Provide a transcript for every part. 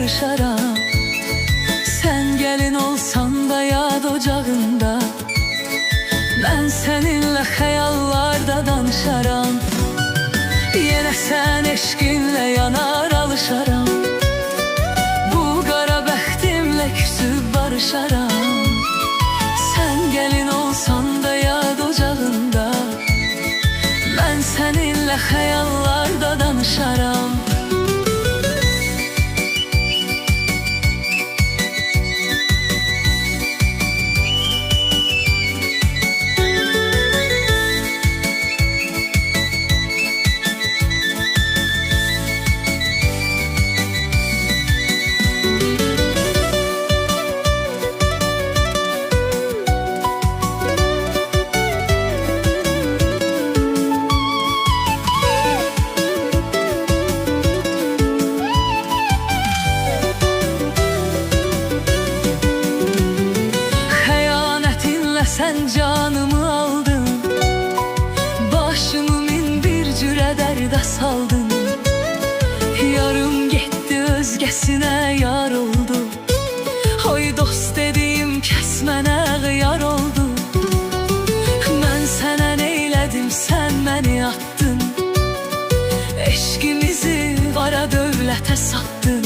barışaram. Sen gelin olsan da yad ocağında, ben seninle hayallarda danışaram. Yine sen eşkinle yanar alışaram. Bu qara bəxtimlə küsüb barışaram. Sen gelin olsan da yad ocağında, ben seninle hayallarda danışaram. Sen canımı aldın, başımı min bir cürə dərdə saldın. Yarım getdi özgəsinə yar oldu. Oy dost dediyim kəs mənə qıyar oldu. Mən sənə neylədim, sən məni attın. Eşkimizi qara dövlətə satdın.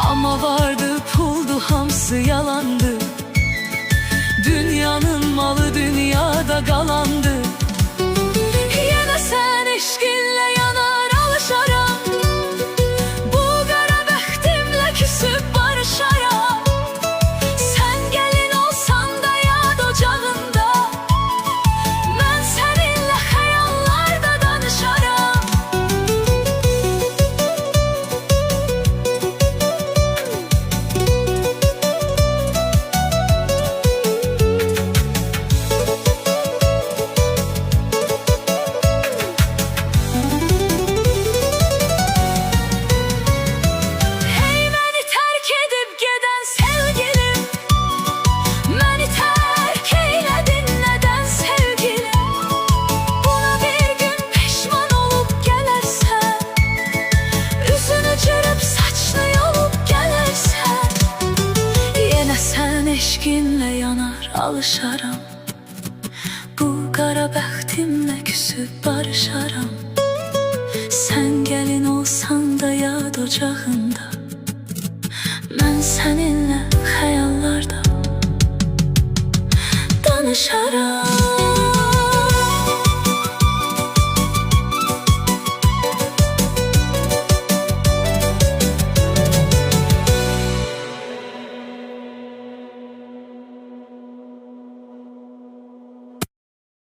Amma vardı, puldu, hamısı yalandı. Dünyanın malı dünyada qalandı. Yenə sən eşqinlə yanar alışaram. Bu qara bəxtimlə küsüb barışaram. Sən gəlin olsan da yad ocağında, mən səninlə xəyallarda danışaram. Eşkinlə yanar alışaram. Bu qara bəxtimlə küsüb barışaram. Sən gəlin olsan da yad ocağında, mən səninlə xəyallarda danışaram.